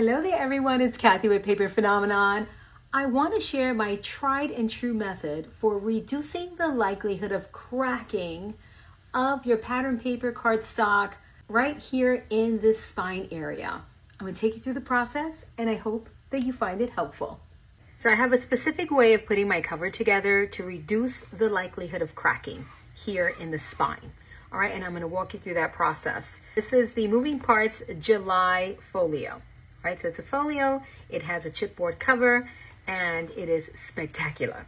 Hello there everyone, it's Kathy with Paper Phenomenon. I want to share my tried and true method for reducing the likelihood of cracking of your pattern paper cardstock right here in this spine area. I'm going to take you through the process and I hope that you find it helpful. So I have a specific way of putting my cover together to reduce the likelihood of cracking here in the spine. All right, and I'm going to walk you through that process. This is the Moving Parts July Folio. Right, so it's a folio, it has a chipboard cover, and it is spectacular.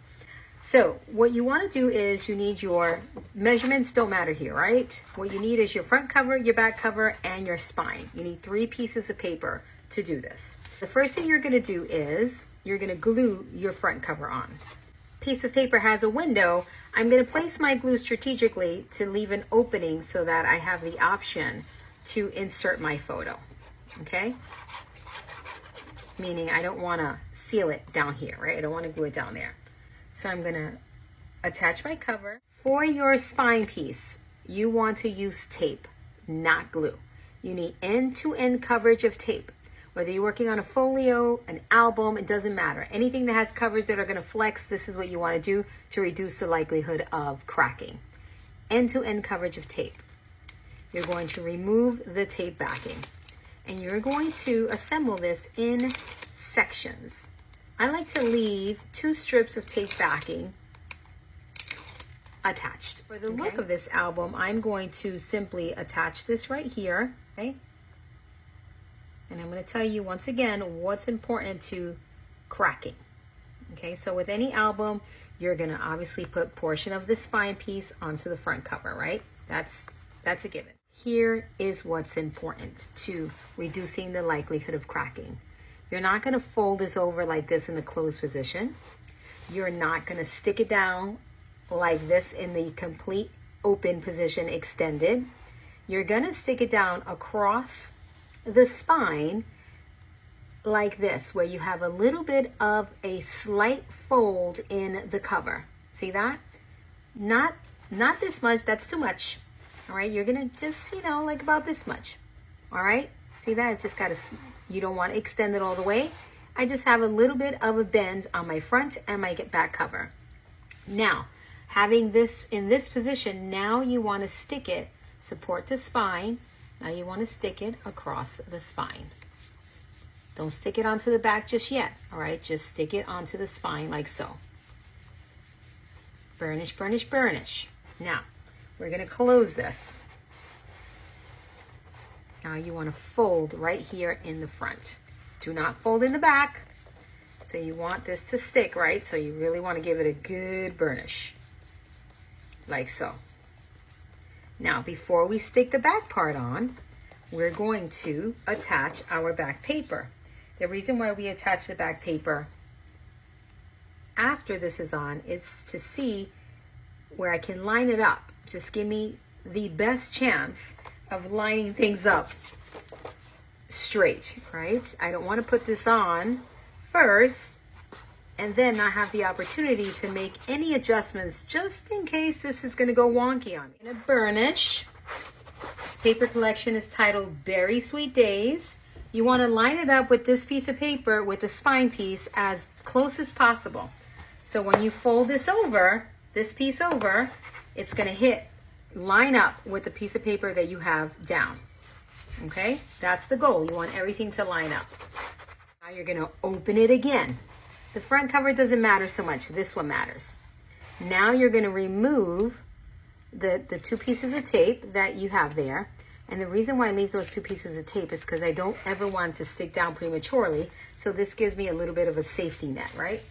So what you want to do is you need your measurements, don't matter here, right? What you need is your front cover, your back cover, and your spine. You need 3 pieces of paper to do this. The first thing you're going to do is you're going to glue your front cover on. Piece of paper has a window. I'm going to place my glue strategically to leave an opening so that I have the option to insert my photo, okay? Meaning I don't want to seal it down here, right? I don't want to glue it down there. So I'm going to attach my cover. For your spine piece, you want to use tape, not glue. You need end-to-end coverage of tape. Whether you're working on a folio, an album, it doesn't matter. Anything that has covers that are going to flex, this is what you want to do to reduce the likelihood of cracking. End-to-end coverage of tape. You're going to remove the tape backing. And you're going to assemble this in sections. I like to leave 2 strips of tape backing attached. For the look of this album, I'm going to simply attach this right here, okay? And I'm going to tell you once again what's important to cracking. Okay, so with any album, you're going to obviously put portion of the spine piece onto the front cover, right? That's a given. Here is what's important to reducing the likelihood of cracking. You're not going to fold this over like this in the closed position. You're not going to stick it down like this in the complete open position extended. You're going to stick it down across the spine like this, where you have a little bit of a slight fold in the cover. See that? Not this much, that's too much. All right, you're gonna just, like about this much. All right, see that? I've just got to, you don't want to extend it all the way. I just have a little bit of a bend on my front and my back cover. Now, having this in this position, now you want to stick it, support the spine. Now you want to stick it across the spine. Don't stick it onto the back just yet. All right, just stick it onto the spine like so. Burnish, burnish, burnish. Now, we're going to close this. Now you want to fold right here in the front. Do not fold in the back. So you want this to stick, right? So you really want to give it a good burnish. Like so. Now, before we stick the back part on, we're going to attach our back paper. The reason why we attach the back paper after this is on is to see where I can line it up. Just give me the best chance of lining things up straight, right? I don't want to put this on first and then not have the opportunity to make any adjustments just in case this is going to go wonky on me. I'm going to burnish. This paper collection is titled Berry Sweet Days. You want to line it up with this piece of paper with the spine piece as close as possible. So when you fold this over, this piece over, it's going to line up with the piece of paper that you have down. Okay? That's the goal. You want everything to line up. Now you're going to open it again. The front cover doesn't matter so much. This one matters. Now you're going to remove the 2 pieces of tape that you have there. And the reason why I leave those 2 pieces of tape is because I don't ever want it to stick down prematurely. So this gives me a little bit of a safety net, right?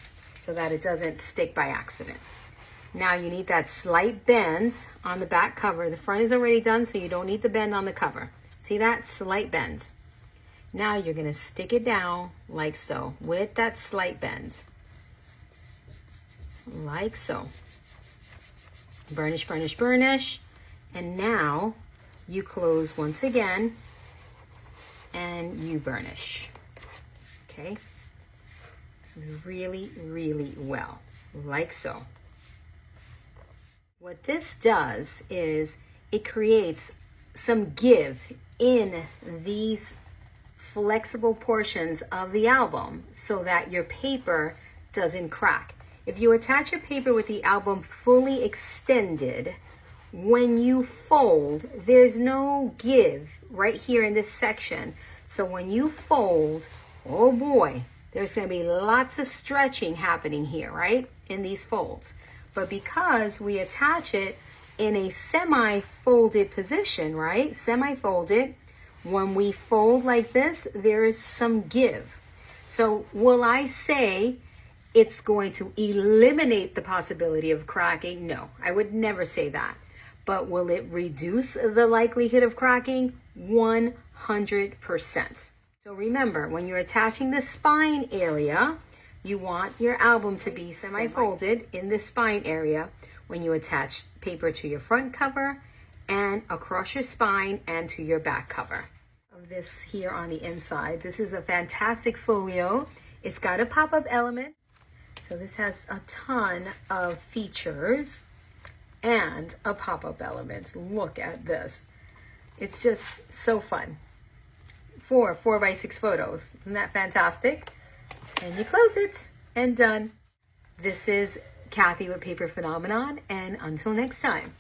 So that it doesn't stick by accident. Now you need that slight bend on the back cover. The front is already done, so you don't need the bend on the cover. See that? Slight bend. Now you're going to stick it down like so with that slight bend. Like so. Burnish, burnish, burnish. And now you close once again and you burnish. Okay? Really, really well. Like so. What this does is it creates some give in these flexible portions of the album so that your paper doesn't crack. If you attach your paper with the album fully extended, when you fold, there's no give right here in this section. So when you fold, oh boy, there's going to be lots of stretching happening here, right, in these folds. But because we attach it in a semi-folded position, right, semi-folded, when we fold like this, there is some give. So will I say it's going to eliminate the possibility of cracking? No, I would never say that. But will it reduce the likelihood of cracking? 100%. So remember, when you're attaching the spine area, you want your album to be semi-folded in the spine area when you attach paper to your front cover and across your spine and to your back cover. Of this here on the inside, this is a fantastic folio. It's got a pop-up element. So this has a ton of features and a pop-up element. Look at this. It's just so fun. 4x6 photos. Isn't that fantastic? And you close it and done. This is Kathy with Paper Phenomenon, and until next time.